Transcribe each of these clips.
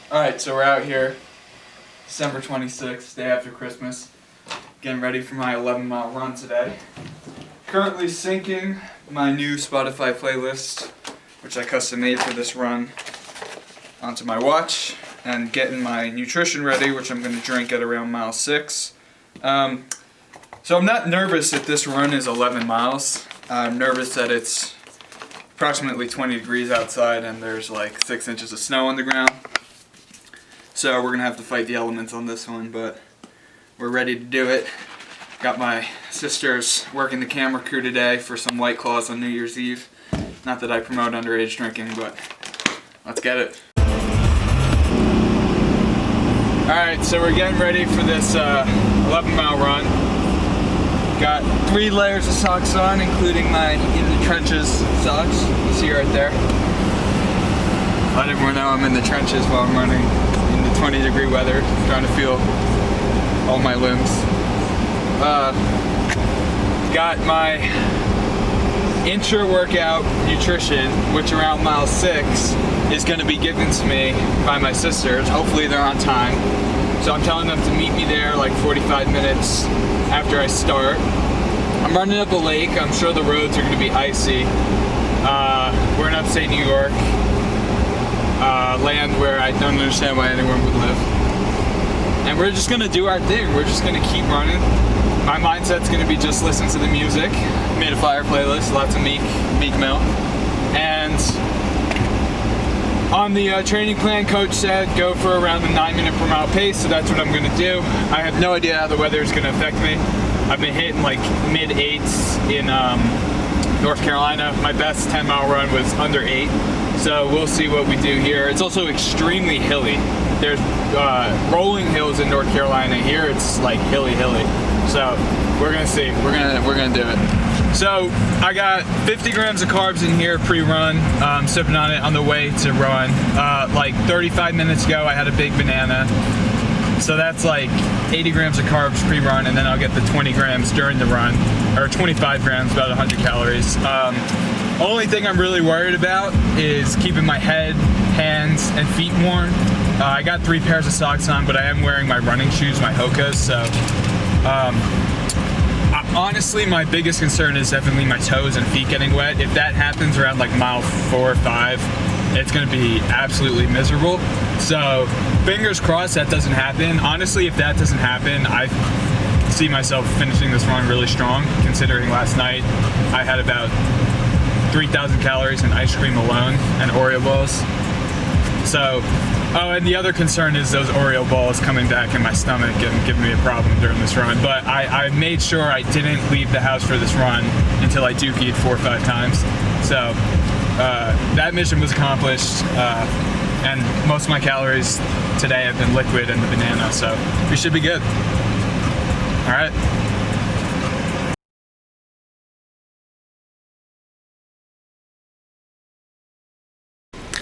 Alright, so we're out here, December 26th, day after Christmas, getting ready for my 11-mile run today. Currently syncing my new Spotify playlist, which I custom made for this run, onto my watch, and getting my nutrition ready, which I'm going to drink at around mile 6. So I'm not nervous that this run is 11 miles. I'm nervous that it's approximately 20 degrees outside and there's like 6 inches of snow on the ground. So we're gonna have to fight the elements on this one, but we're ready to do it. Got my sisters working the camera crew today for some White Claws on New Year's Eve. Not that I promote underage drinking, but let's get it. Alright, so we're getting ready for this 11-mile run. Got 3 layers of socks on, including my in the trenches socks. You see right there. Let everyone know I'm in the trenches while I'm running in the 20-degree weather, trying to feel all my limbs. Got my intra-workout nutrition, which around mile 6 is going to be given to me by my sisters. Hopefully they're on time. So I'm telling them to meet me there like 45 minutes after I start. I'm running up a lake. I'm sure the roads are going to be icy. We're in upstate New York. Land where I don't understand why anyone would live. And we're just gonna do our thing. We're just gonna keep running. My mindset's gonna be just listen to the music. Made a fire playlist, lots of Meek Mill. And on the training plan, coach said go for around the 9-minute per mile pace, so that's what I'm gonna do. I have no idea how the weather is gonna affect me. I've been hitting like mid-8s in North Carolina. My best 10-mile run was under 8. So we'll see what we do here. It's also extremely hilly. There's rolling hills in North Carolina. Here it's like hilly. So we're gonna see. We're gonna do it. So I got 50 grams of carbs in here pre-run. Sipping on it on the way to run. Like 35 minutes ago, I had a big banana. So that's like 80 grams of carbs pre-run, and then I'll get the 20 grams during the run, or 25 grams, about 100 calories. Only thing I'm really worried about is keeping my head, hands, and feet warm. I got 3 pairs of socks on, but I am wearing my running shoes, my Hokas, so honestly, my biggest concern is definitely my toes and feet getting wet. If that happens around like mile 4 or 5, it's gonna be absolutely miserable. So fingers crossed that doesn't happen. Honestly, if that doesn't happen, I see myself finishing this run really strong, considering last night I had about 3,000 calories in ice cream alone and Oreo balls. So, oh, and the other concern is those Oreo balls coming back in my stomach and giving me a problem during this run. But I made sure I didn't leave the house for this run until I dookied 4 or 5 times. So that mission was accomplished, and most of my calories today have been liquid and the banana, so we should be good. All right.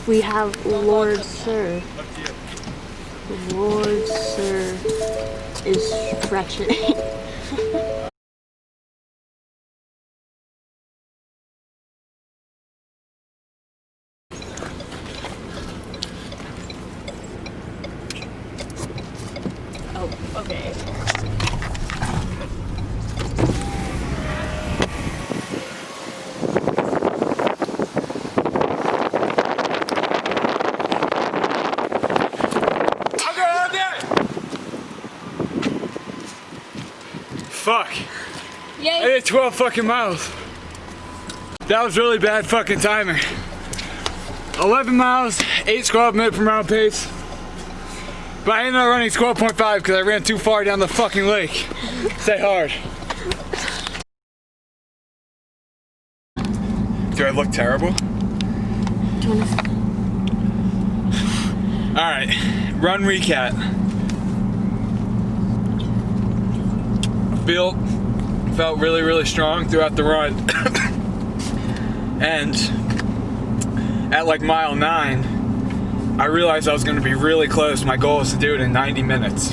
We have Lord Sir. Lord Sir is stretching. Oh, okay. Fuck. Yay. I did 12 fucking miles. That was really bad fucking timing. 11 miles, 8 squat minute per mile pace. But I ended up running 12.5 because I ran too far down the fucking lake. Stay hard. Do I look terrible? Alright, run recap. Felt really strong throughout the run. And at like mile 9, I realized I was going to be really close. My goal is to do it in 90 minutes.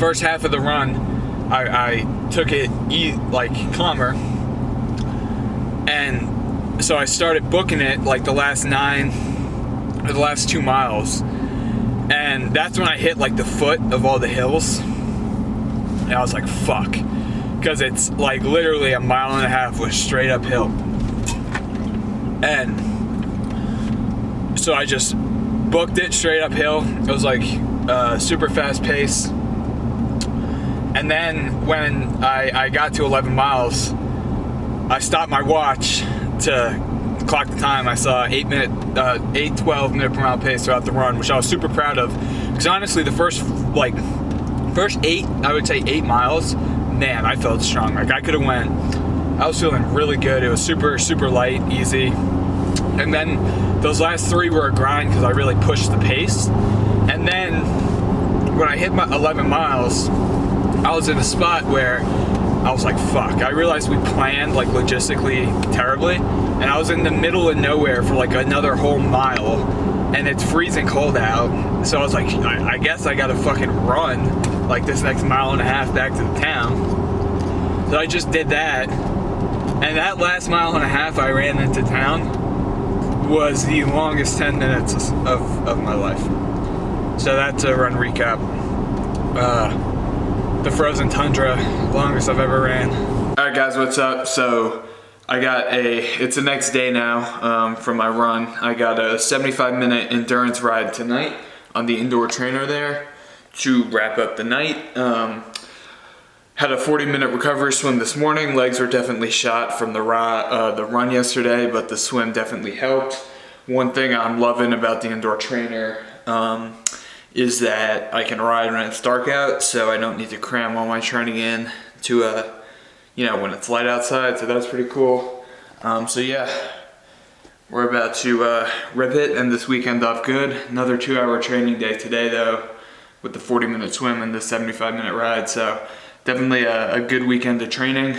First half of the run, I took it like calmer, and so I started booking it like the last 2 miles, And that's when I hit like the foot of all the hills. And I was like, fuck. Because it's like literally a mile and a half with straight uphill. And so I just booked it straight uphill. It was like super fast pace. And then when I got to 11 miles, I stopped my watch to clock the time. I saw 12 minute per mile pace throughout the run, which I was super proud of. Because honestly, the first 8 miles, man, I felt strong. Like I could have went, I was feeling really good. It was super, super light, easy. And then those last 3 were a grind because I really pushed the pace. And then when I hit my 11 miles, I was in a spot where I was like, fuck. I realized we planned like logistically terribly. And I was in the middle of nowhere for like another whole mile. And it's freezing cold out. So I was like, I guess I gotta fucking run like this next mile and a half back to the town. So I just did that. And that last mile and a half I ran into town was the longest 10 minutes of my life. So that's a run recap. The frozen tundra, longest I've ever ran. All right guys, what's up? So I got it's the next day now from my run. I got a 75-minute endurance ride tonight on the indoor trainer there to wrap up the night. Had a 40-minute recovery swim this morning. Legs were definitely shot from the run yesterday, but the swim definitely helped. One thing I'm loving about the indoor trainer is that I can ride when it's dark out, so I don't need to cram all my training in to when it's light outside, so that's pretty cool. So yeah, we're about to rip it, and this weekend off good. Another 2-hour training day today though, with the 40-minute swim and the 75-minute ride, so definitely a good weekend of training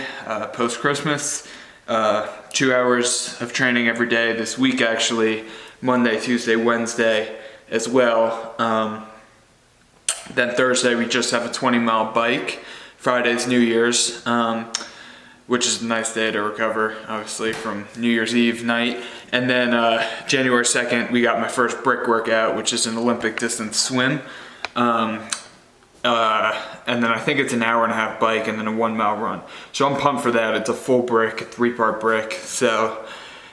post-Christmas. 2 hours of training every day this week actually, Monday, Tuesday, Wednesday as well. Then Thursday we just have a 20-mile bike. Friday's New Year's, which is a nice day to recover, obviously, from New Year's Eve night. And then January 2nd, we got my first brick workout, which is an Olympic distance swim. And then I think it's an hour and a half bike and then a 1 mile run. So I'm pumped for that. It's a full brick, a 3-part brick. So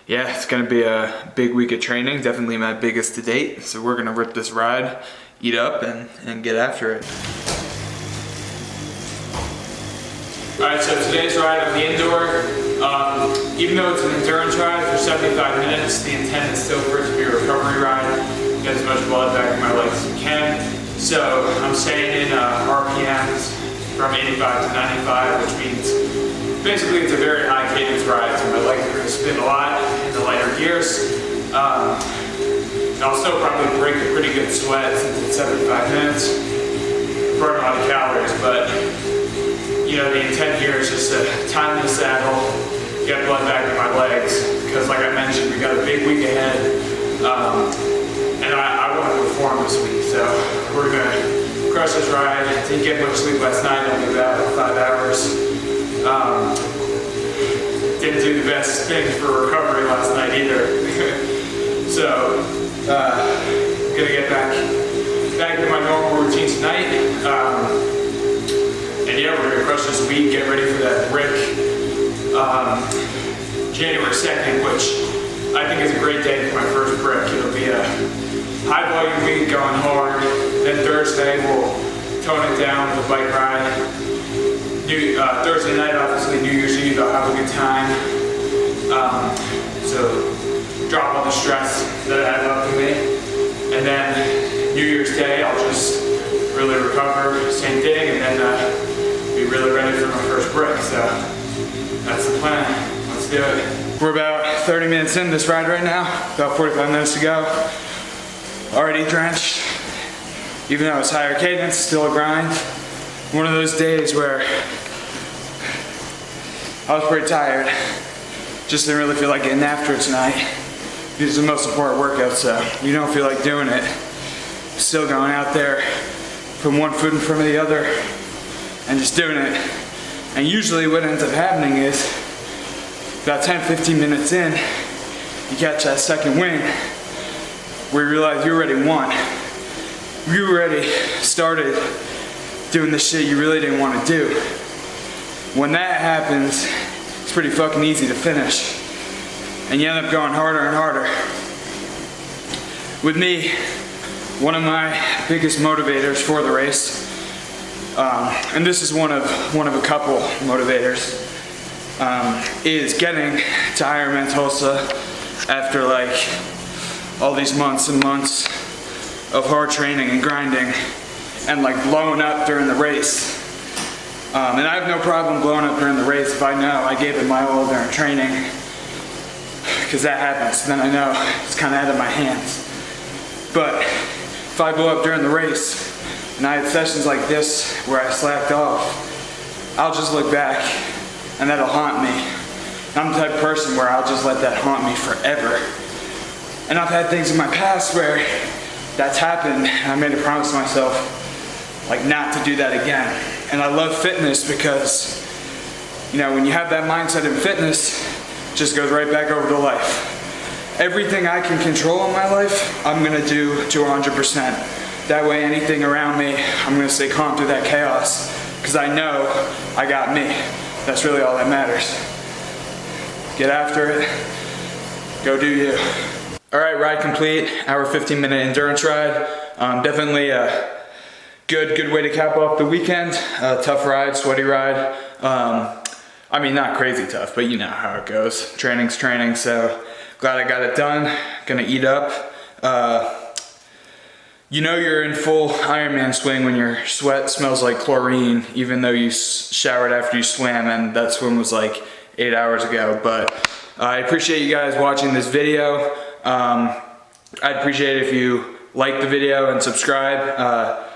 yeah, it's gonna be a big week of training. Definitely my biggest to date. So we're gonna rip this ride, eat up, and get after it. All right, so today's ride on the indoor, even though it's an endurance ride for 75 minutes, the intent is still for it to be a recovery ride. Get as much blood back in my legs as we can. So I'm staying in RPMs from 85 to 95, which means basically it's a very high cadence ride, so my legs are going to spin a lot in the lighter gears. I'll still probably break a pretty good sweat since it's 75 minutes, burn a lot of calories, but the intent here is just to time the saddle, get blood back in my legs, because like I mentioned, we got a big week ahead, and I want to perform this week, so we're going to crush this ride. Didn't get much sleep last night, only about 5 hours. Didn't do the best things for recovery last night either. So, gonna get back to my normal routine tonight. And yeah, we're gonna crush this week, get ready for that brick January 2nd, which I think is a great day for my first brick. It'll be a high volume week going hard. Then Thursday we'll tone it down with a bike ride. Thursday night, obviously New Year's Eve, I'll have a good time. So drop all the stress that I have up to me. And then New Year's Day, I'll just really recover, same thing, and then be really ready for my first brick. So that's the plan. Let's do it. We're about 30 minutes in this ride right now, about 45 minutes to go. Already drenched. Even though it's higher cadence, still a grind. One of those days where I was pretty tired. Just didn't really feel like getting after it tonight. It's the most important workout, so you don't feel like doing it. Still going out there, putting one foot in front of the other, and just doing it. And usually what ends up happening is, about 10-15 minutes in, you catch that second wind, where you realize you already won. you already started doing the shit you really didn't want to do. When that happens, it's pretty fucking easy to finish. And you end up going harder and harder. With me, one of my biggest motivators for the race, and this is one of a couple motivators, is getting to Ironman Tulsa after like all these months and months of hard training and grinding and like blowing up during the race. And I have no problem blowing up during the race if I know I gave it my all during training, because that happens. Then I know it's kind of out of my hands. But if I blow up during the race and I had sessions like this where I slacked off, I'll just look back and that'll haunt me. I'm the type of person where I'll just let that haunt me forever. And I've had things in my past where that's happened and I made a promise to myself like not to do that again. And I love fitness because, you know, when you have that mindset in fitness, it just goes right back over to life. Everything I can control in my life, I'm gonna do to 100%. That way anything around me, I'm gonna stay calm through that chaos because I know I got me. That's really all that matters. Get after it, go do you. All right, ride complete, hour 15-minute endurance ride. Definitely a good way to cap off the weekend. Tough ride, sweaty ride. I mean, not crazy tough, but you know how it goes. Training's training, so glad I got it done. Gonna eat up. You know you're in full Ironman swing when your sweat smells like chlorine, even though you showered after you swam, and that swim was like 8 hours ago. But I appreciate you guys watching this video. I'd appreciate it if you like the video and subscribe.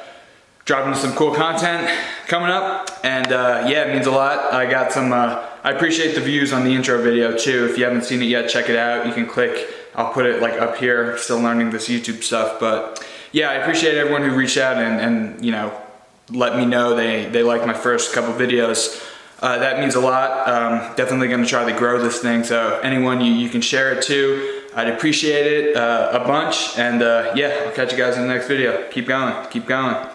Dropping some cool content coming up, and yeah, it means a lot. I got some, I appreciate the views on the intro video too. If you haven't seen it yet, check it out. You can click, I'll put it like up here. Still learning this YouTube stuff, but yeah, I appreciate everyone who reached out and you know, let me know they like my first couple videos. That means a lot. Definitely gonna try to grow this thing, so anyone you can share it to, I'd appreciate it a bunch. And yeah, I'll catch you guys in the next video. Keep going, keep going.